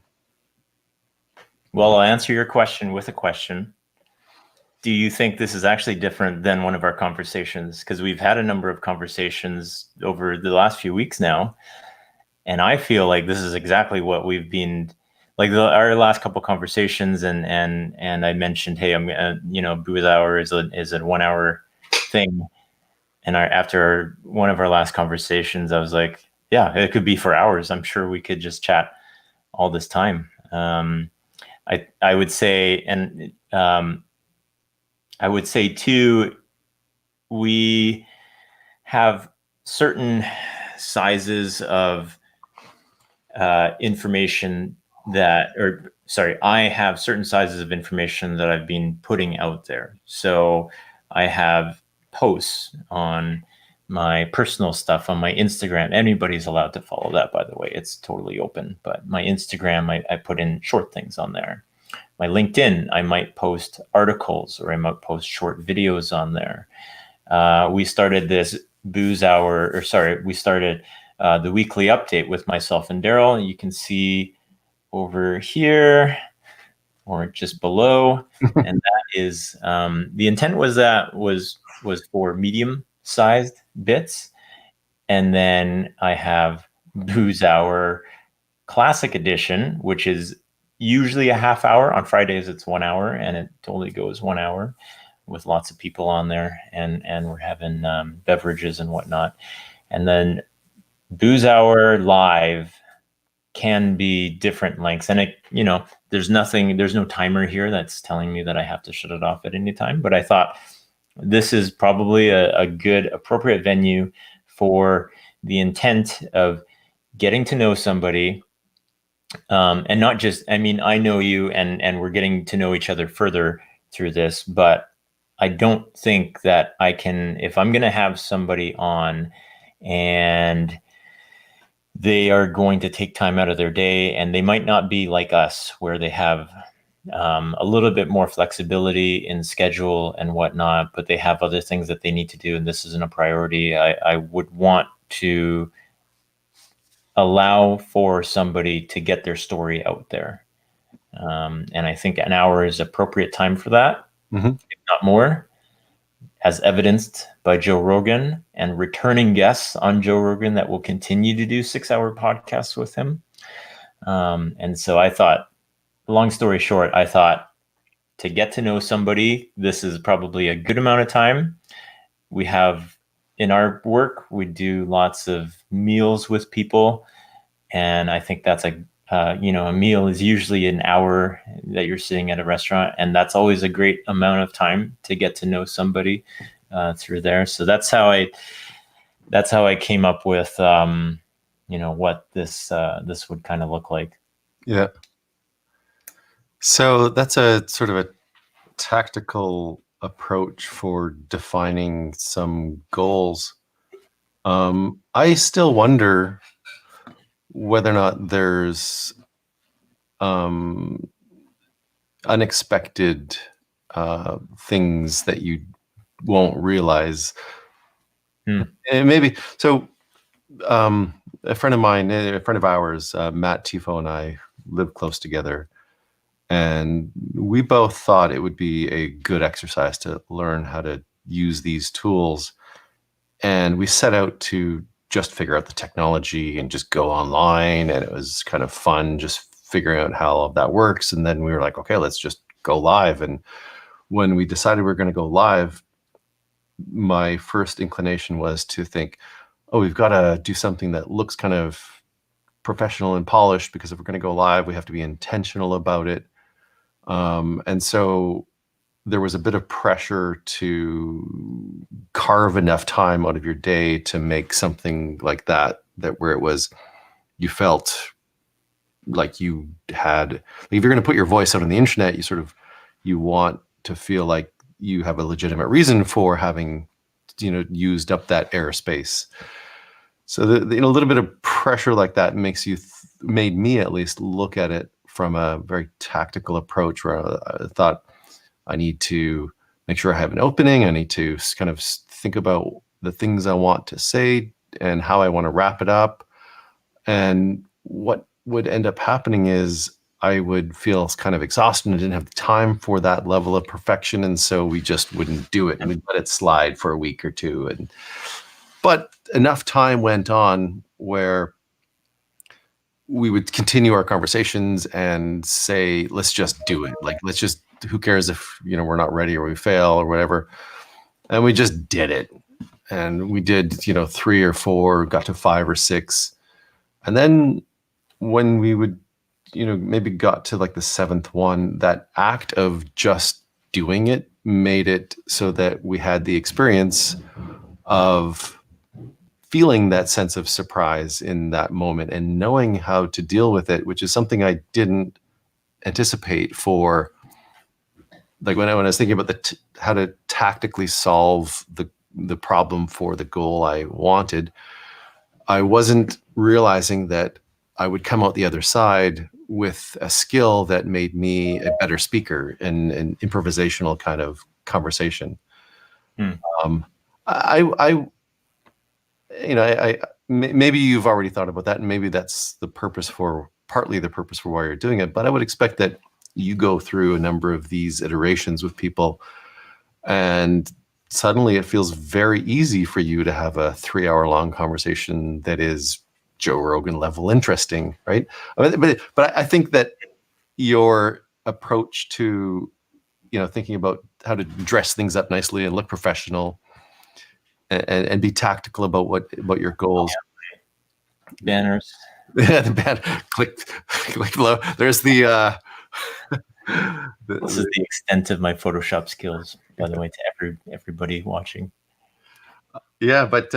Well, I'll answer your question with a question. Do you think this is actually different than one of our conversations? Because we've had a number of conversations over the last few weeks now, and I feel like this is exactly what we've been like our last couple of conversations. And I mentioned, hey, I'm Buus Hour is a 1 hour thing, and after one of our last conversations, I was like, yeah, it could be for hours. I'm sure we could just chat all this time. I would say, and I would say too, we have certain sizes of information I have certain sizes of information that I've been putting out there. So I have posts on my personal stuff on my Instagram. Anybody's allowed to follow that, by the way. It's totally open. But my Instagram, I put in short things on there. My LinkedIn, I might post articles or I might post short videos on there. We started this Buus Hour, we started the weekly update with myself and Daryl. You can see over here or just below. And that is, the intent was for medium-sized bits. And then I have Buus Hour Classic Edition, which is usually a half hour. On Fridays, it's 1 hour, and it totally goes 1 hour with lots of people on there, and we're having beverages and whatnot. And then Buus Hour Live can be different lengths, and there's no timer here that's telling me that I have to shut it off at any time. But I thought this is probably a good, appropriate venue for the intent of getting to know somebody. And not just, I know you and we're getting to know each other further through this, but I don't think that I can, if I'm going to have somebody on and they are going to take time out of their day, and they might not be like us where they have a little bit more flexibility in schedule and whatnot, but they have other things that they need to do, and this isn't a priority. I would want to allow for somebody to get their story out there. And I think an hour is appropriate time for that, if not more, as evidenced by Joe Rogan and returning guests on Joe Rogan that will continue to do 6-hour podcasts with him. And so I thought, long story short, I thought to get to know somebody, this is probably a good amount of time. We have, in our work, we do lots of meals with people. And I think that's a meal is usually an hour that you're sitting at a restaurant. And that's always a great amount of time to get to know somebody through there. So that's how I came up with, what this would kind of look like. Yeah. So that's a sort of a tactical approach for defining some goals. I still wonder whether or not there's unexpected things that you won't realize. And maybe so. A friend of mine, a friend of ours, Matt Tifo, and I live close together, and we both thought it would be a good exercise to learn how to use these tools. And we set out to just figure out the technology and just go online. And it was kind of fun just figuring out how all of that works. And then we were like, okay, let's just go live. And when we decided we were going to go live, my first inclination was to think, oh, we've got to do something that looks kind of professional and polished, because if we're going to go live, we have to be intentional about it. And so there was a bit of pressure to carve enough time out of your day to make something like that where it was, you felt like you had, like if you're going to put your voice out on the internet, you want to feel like you have a legitimate reason for having, used up that airspace. So a little bit of pressure like that makes you made me at least look at it from a very tactical approach, where I thought I need to make sure I have an opening. I need to kind of think about the things I want to say and how I want to wrap it up. And what would end up happening is I would feel kind of exhausted and didn't have the time for that level of perfection. And so we just wouldn't do it, and we'd let it slide for a week or two. But enough time went on where we would continue our conversations and say, let's just do it. Like, let's just, who cares if, we're not ready or we fail or whatever. And we just did it. And we did, 3 or 4, got to 5 or 6. And then when we would, maybe got to like the 7th one, that act of just doing it made it so that we had the experience of feeling that sense of surprise in that moment and knowing how to deal with it, which is something I didn't anticipate for, like when I was thinking about how to tactically solve the problem for the goal I wanted. I wasn't realizing that I would come out the other side with a skill that made me a better speaker in an improvisational kind of conversation. Maybe you've already thought about that, and maybe that's partly the purpose for why you're doing it. But I would expect that you go through a number of these iterations with people, and suddenly it feels very easy for you to have a 3-hour-long conversation that is Joe Rogan level interesting, right? But I think that your approach to, thinking about how to dress things up nicely and look professional and be tactical about your goals. Banners. Yeah, the banner. Click below. There's the. This is the extent of my Photoshop skills, by the way, to everybody watching. Yeah, but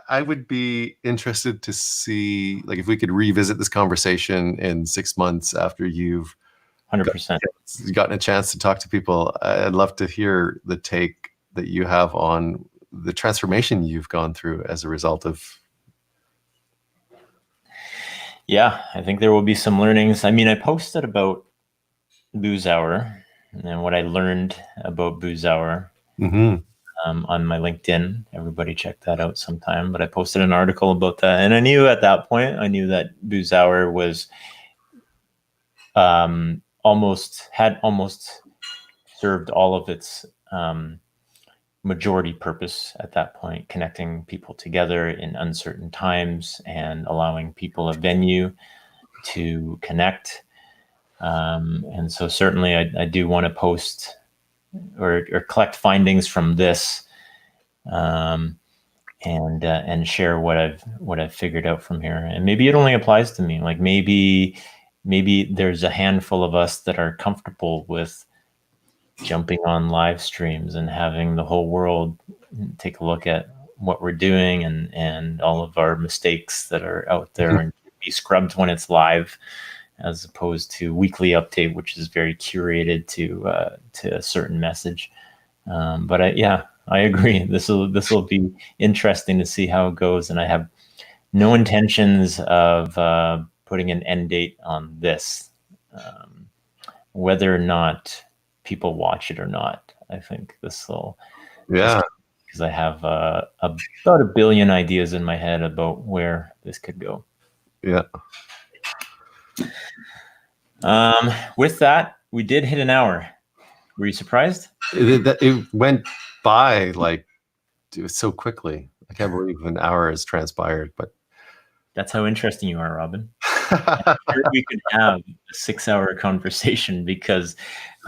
I would be interested to see, like, if we could revisit this conversation in 6 months after you've 100% gotten a chance to talk to people. I'd love to hear the take that you have on the transformation you've gone through as a result of. Yeah, I think there will be some learnings. I mean, I posted about Buus Hour and what I learned about Buus Hour on my LinkedIn. Everybody check that out sometime. But I posted an article about that, and I knew at that point, that Buus Hour was almost served all of its majority purpose at that point, connecting people together in uncertain times and allowing people a venue to connect. And so certainly I do want to post or collect findings from this and share what I've figured out from here. And maybe it only applies to me. Like maybe there's a handful of us that are comfortable with jumping on live streams and having the whole world take a look at what we're doing and all of our mistakes that are out there and be scrubbed when it's live, as opposed to weekly update, which is very curated to a certain message. But I agree. This will be interesting to see how it goes, and I have no intentions of putting an end date on this, whether or not people watch it or not. I think this will, because I have about 1 billion ideas in my head about where this could go. Yeah. With that, we did hit an hour. Were you surprised? It went by like so quickly. I can't believe an hour has transpired, but that's how interesting you are, Robin. I'm sure we could have a 6-hour conversation because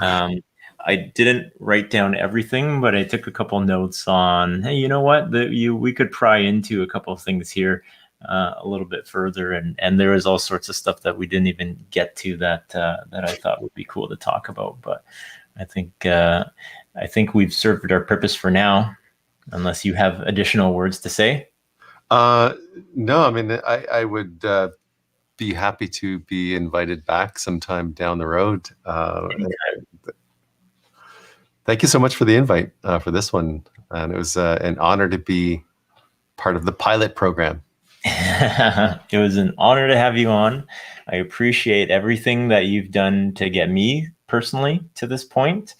I didn't write down everything, but I took a couple notes on, hey, you know what? We could pry into a couple of things here a little bit further, and there was all sorts of stuff that we didn't even get to that I thought would be cool to talk about. But I think we've served our purpose for now, unless you have additional words to say. No, I mean, I would be happy to be invited back sometime down the road. Thank you so much for the invite for this one. And it was an honor to be part of the pilot program. It was an honor to have you on. I appreciate everything that you've done to get me personally to this point.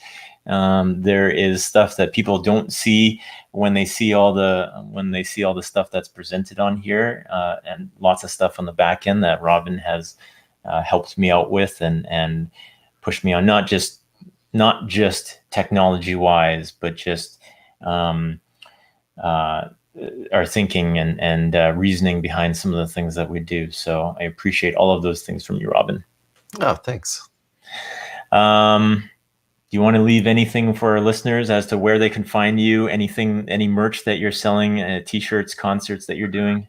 There is stuff that people don't see when they see all the stuff that's presented on here, and lots of stuff on the back end that Robin has helped me out with and pushed me on, not just technology wise, but just our thinking and reasoning behind some of the things that we do. So I appreciate all of those things from you, Robin. Oh, thanks. Do you want to leave anything for our listeners as to where they can find you? Anything, any merch that you're selling, t-shirts, concerts that you're doing?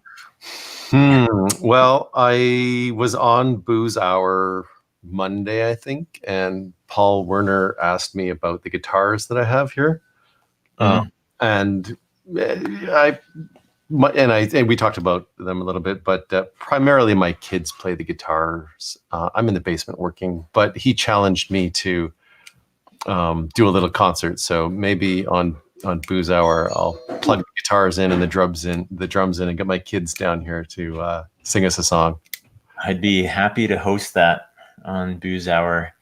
Well, I was on Buus Hour Monday, I think, and Paul Werner asked me about the guitars that I have here, and we talked about them a little bit, but primarily my kids play the guitars. I'm in the basement working, but he challenged me to do a little concert. So maybe on Buus Hour, I'll plug the guitars in and the drums in, and get my kids down here to sing us a song. I'd be happy to host that on Buus Hour,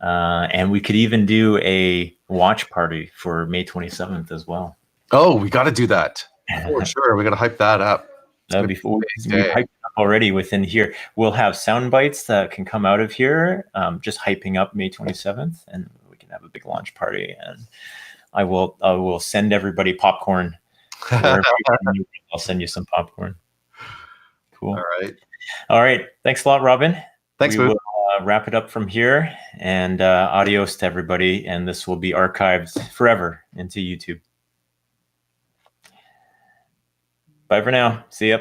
and we could even do a watch party for May 27th as well. Oh, we got to do that for sure. We got to hype that up. That'd be we hyped up already within here. We'll have sound bites that can come out of here, just hyping up May 27th, and we can have a big launch party. And I will send everybody popcorn. I'll send you some popcorn. Cool. All right. Thanks a lot, Robin. Thanks, we will wrap it up from here, and adios to everybody. And this will be archived forever into YouTube. Bye for now. See ya.